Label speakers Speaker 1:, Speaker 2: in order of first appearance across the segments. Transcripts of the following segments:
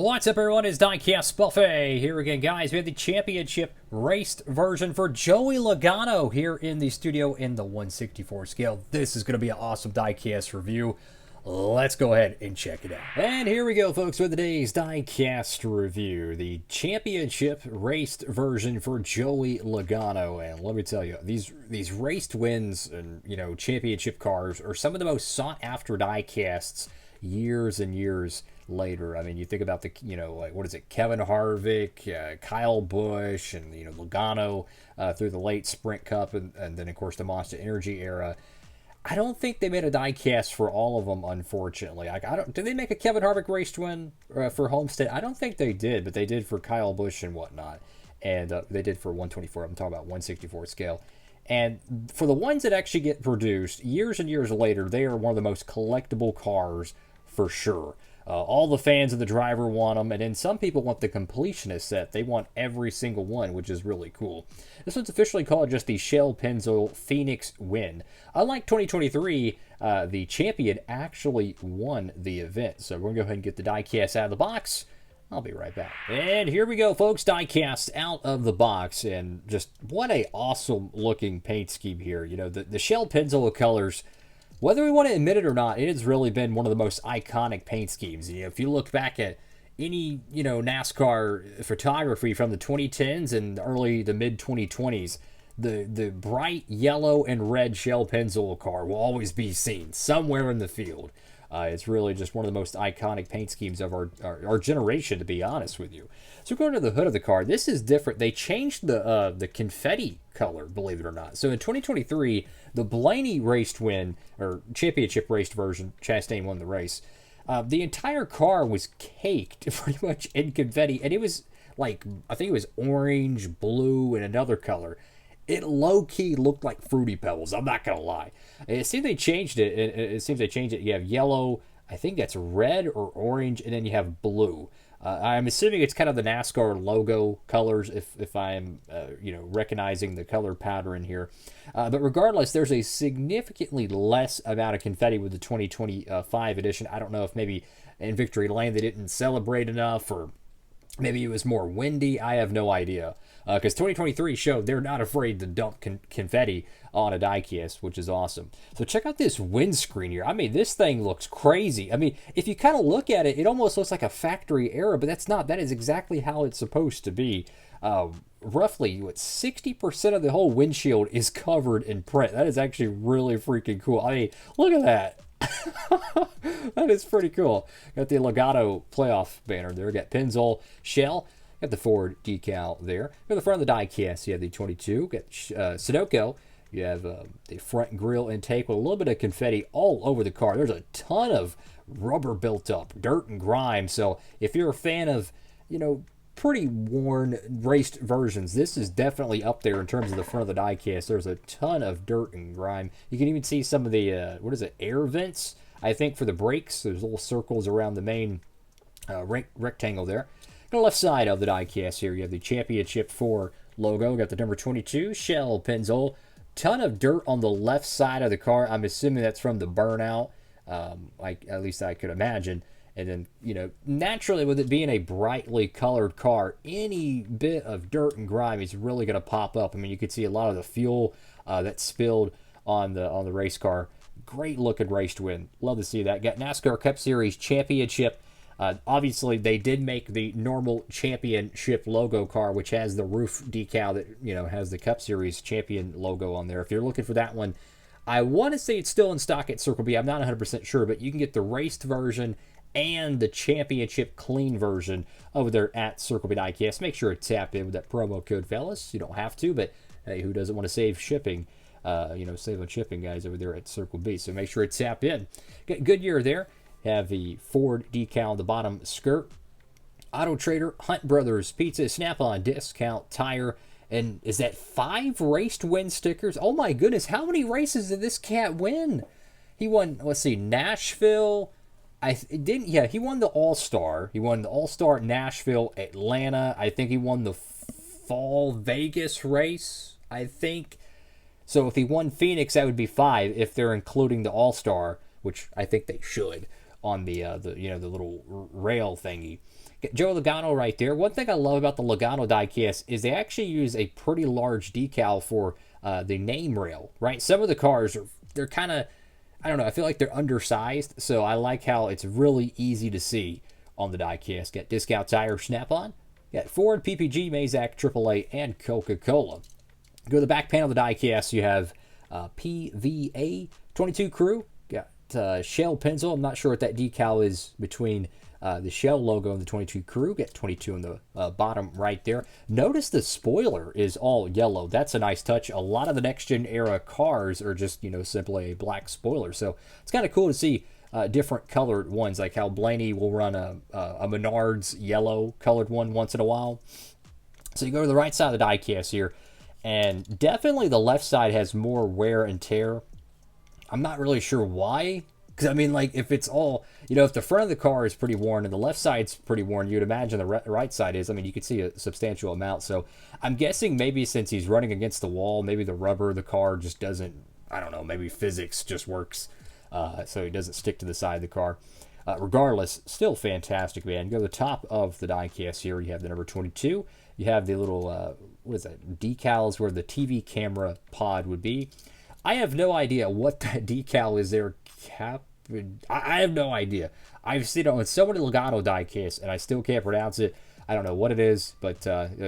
Speaker 1: What's up, everyone? It's Diecastbuffet here again, guys. We have the championship raced version for Joey Logano here in the studio in the 164 scale. This is going to be an awesome diecast review. Let's go ahead and check it out. And here we go, folks, with today's diecast review. The championship raced version for Joey Logano. And let me tell you, these raced wins and, championship cars are some of the most sought after diecasts years and years later. I mean, you think about the, what is it, Kevin Harvick, Kyle Busch, and, Logano through the late Sprint Cup, and then, of course, the Monster Energy era. I don't think they made a diecast for all of them, unfortunately. Did they make a Kevin Harvick race win for Homestead? I don't think they did, but they did for Kyle Busch and whatnot. And they did for 124. I'm talking about 164 scale. And for the ones that actually get produced, years and years later, they are one of the most collectible cars for sure. All the fans of the driver want them, and then some people want the completionist set. They want every single one, which is really cool. This one's officially called just the Shell Pennzoil Phoenix Win. Unlike 2023, the champion actually won the event. So we're going to go ahead and get the diecast out of the box. I'll be right back. And here we go, folks. Diecast out of the box. And just what a awesome looking paint scheme here. The Shell Pennzoil colors, whether we want to admit it or not, it has really been one of the most iconic paint schemes. If you look back at any, NASCAR photography from the 2010s and the mid-2020s, the bright yellow and red Shell Pennzoil car will always be seen somewhere in the field. It's really just one of the most iconic paint schemes of our generation, to be honest with you. So going to the hood of the car, this is different. They changed the confetti color, believe it or not. So in 2023, the Blaney raced win, or championship raced version, Chastain won the race. The entire car was caked pretty much in confetti, and it was like, I think it was orange, blue, and another color. It low-key looked like Fruity Pebbles, I'm not going to lie. It seems they changed it. It seems they changed it. You have yellow, I think that's red or orange, and then you have blue. I'm assuming it's kind of the NASCAR logo colors, if I'm, recognizing the color pattern here. But regardless, there's a significantly less amount of confetti with the 2025 edition. I don't know if maybe in Victory Lane they didn't celebrate enough, or maybe it was more windy. I have no idea. Because 2023 showed they're not afraid to dump confetti on a diecast, which is awesome. So check out this windscreen here. I mean, this thing looks crazy. I mean, if you kind of look at it, it almost looks like a factory error, but that's not. That is exactly how it's supposed to be. Roughly, 60% of the whole windshield is covered in print. That is actually really freaking cool. I mean, look at that. That is pretty cool. Got the Logano playoff banner there. Got Pennzoil Shell. Got the Ford decal there. At the front of the diecast, you have the 22. Got Sudoku. You have the front grille intake with a little bit of confetti all over the car. There's a ton of rubber built up, dirt and grime. So if you're a fan of, pretty worn raced versions, this is definitely up there in terms of the front of the diecast. There's a ton of dirt and grime. You can even see some of the, air vents, I think, for the brakes. There's little circles around the main rectangle there. On the left side of the diecast here, you have the Championship 4 logo. Got the number 22, Shell Pennzoil. Ton of dirt on the left side of the car. I'm assuming that's from the burnout. At least I could imagine. And then, naturally, with it being a brightly colored car, any bit of dirt and grime is really going to pop up. I mean, you could see a lot of the fuel that spilled on the race car. Great looking race win. Love to see that. Got NASCAR Cup Series Championship. Obviously, they did make the normal championship logo car, which has the roof decal that, has the Cup Series champion logo on there. If you're looking for that one, I want to say it's still in stock at Circle B. I'm not 100% sure, but you can get the raced version and the championship clean version over there at Circle B Diecast. Make sure to tap in with that promo code, fellas. You don't have to, but hey, who doesn't want to save shipping? Save on shipping, guys, over there at Circle B. So make sure to tap in. Goodyear there. Have the Ford decal on the bottom skirt. Auto Trader, Hunt Brothers Pizza, Snap-on Discount Tire. And is that 5 raced win stickers? Oh my goodness, how many races did this cat win? He won, let's see, Nashville. He won the All-Star. He won the All-Star Nashville, Atlanta. I think he won the Fall Vegas race, I think. So if he won Phoenix, that would be 5 if they're including the All-Star, which I think they should, on the little rail thingy. Got Joey Logano right there. One thing I love about the Logano diecast is they actually use a pretty large decal for the name rail, right? Some of the cars they're kind of, I don't know, I feel like they're undersized, so I like how it's really easy to see on the diecast. Got Discount Tire Snap-on, got Ford, PPG, Mazak, AAA, and Coca-Cola. Go to the back panel of the diecast, you have PVA 22 Crew, got Shell Pennzoil. I'm not sure what that decal is between the Shell logo and the 22 Crew. Got 22 on the bottom right there. Notice the spoiler is all yellow. That's a nice touch. A lot of the next-gen era cars are just, simply a black spoiler. So it's kind of cool to see different colored ones, like how Blaney will run a Menards yellow colored one once in a while. So you go to the right side of the diecast here, and definitely the left side has more wear and tear. I'm not really sure why. Because, I mean, like, if it's all, if the front of the car is pretty worn and the left side's pretty worn, you'd imagine the right side is. I mean, you could see a substantial amount. So I'm guessing maybe since he's running against the wall, maybe the rubber of the car just doesn't, I don't know, maybe physics just works. So he doesn't stick to the side of the car. Regardless, still fantastic, man. Go to the top of the diecast here. You have the number 22. You have the little, what is that, decals where the TV camera pod would be. I have no idea what that decal is there. I have no idea. I've seen it on so many Logano diecasts, and I still can't pronounce it. I don't know what it is, but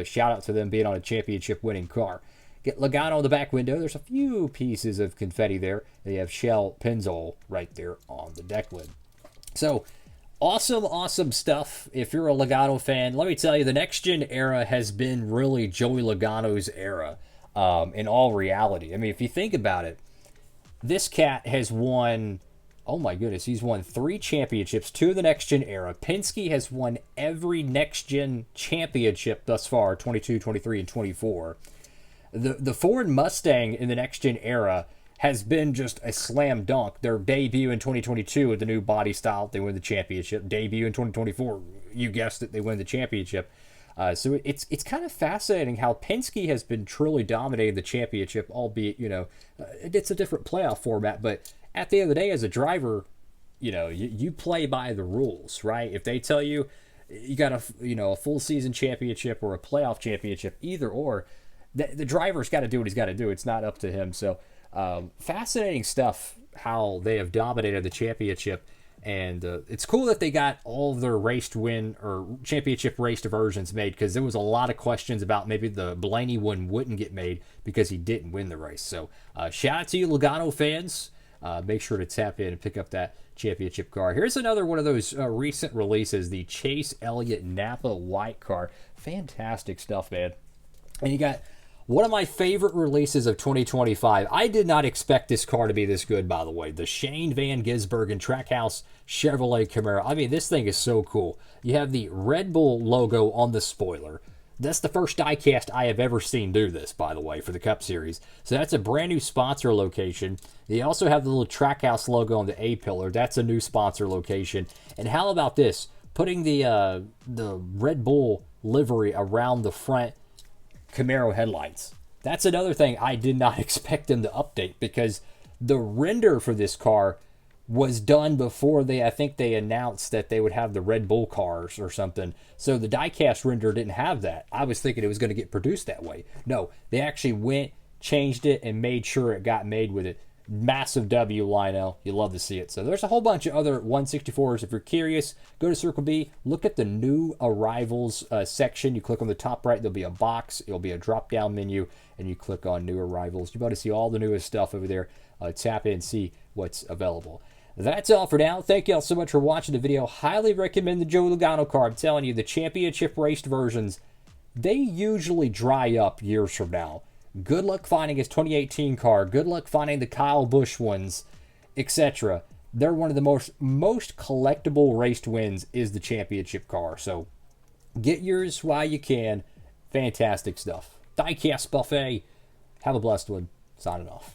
Speaker 1: shout out to them being on a championship-winning car. Get Logano on the back window. There's a few pieces of confetti there. They have Shell Pennzoil right there on the deck lid. So, awesome stuff. If you're a Logano fan, let me tell you, the next-gen era has been really Joey Logano's era in all reality. I mean, if you think about it, this cat has won, oh my goodness, he's won 3 championships, 2 of the next-gen era. Penske has won every next-gen championship thus far, 22, 23, and 24. The Ford Mustang in the next-gen era has been just a slam dunk. Their debut in 2022 with the new body style, they win the championship. Debut in 2024, you guessed it, they win the championship. So it's kind of fascinating how Penske has been truly dominating the championship, albeit, it's a different playoff format. But at the end of the day, as a driver, you play by the rules, right? If they tell you you got a full season championship or a playoff championship, either or, the driver's got to do what he's got to do. It's not up to him. So fascinating stuff how they have dominated the championship. And it's cool that they got all of their raced win or championship raced versions made, because there was a lot of questions about maybe the Blaney one wouldn't get made because he didn't win the race. So shout out to you Logano fans. Make sure to tap in and pick up that championship car. Here's another one of those recent releases, the Chase Elliott Napa white car. Fantastic stuff, man. And you got one of my favorite releases of 2025. I did not expect this car to be this good, by the way. The Shane Van Gisbergen Trackhouse Chevrolet Camaro. I mean, this thing is so cool. You have the Red Bull logo on the spoiler. That's the first diecast I have ever seen do this, by the way, for the Cup Series. So that's a brand new sponsor location. They also have the little Trackhouse logo on the A-pillar. That's a new sponsor location. And how about this? Putting the Red Bull livery around the front Camaro headlights. That's another thing I did not expect them to update, because the render for this car was done before I think they announced that they would have the Red Bull cars or something. So the diecast render didn't have that. I was thinking it was going to get produced that way. No, they actually went, changed it, and made sure it got made with it. Massive W, Lionel. You love to see it. So there's a whole bunch of other 164s. If you're curious, go to Circle B. Look at the new arrivals section. You click on the top right. There'll be a box. It'll be a drop-down menu, and you click on new arrivals. You're about to see all the newest stuff over there. Tap in and see what's available. That's all for now. Thank you all so much for watching the video. Highly recommend the Joey Logano car. I'm telling you, the championship raced versions, they usually dry up years from now. Good luck finding his 2018 car. Good luck finding the Kyle Busch ones, etc. They're one of the most collectible raced wins is the championship car. So get yours while you can. Fantastic stuff. Diecast Buffet. Have a blessed one. Signing off.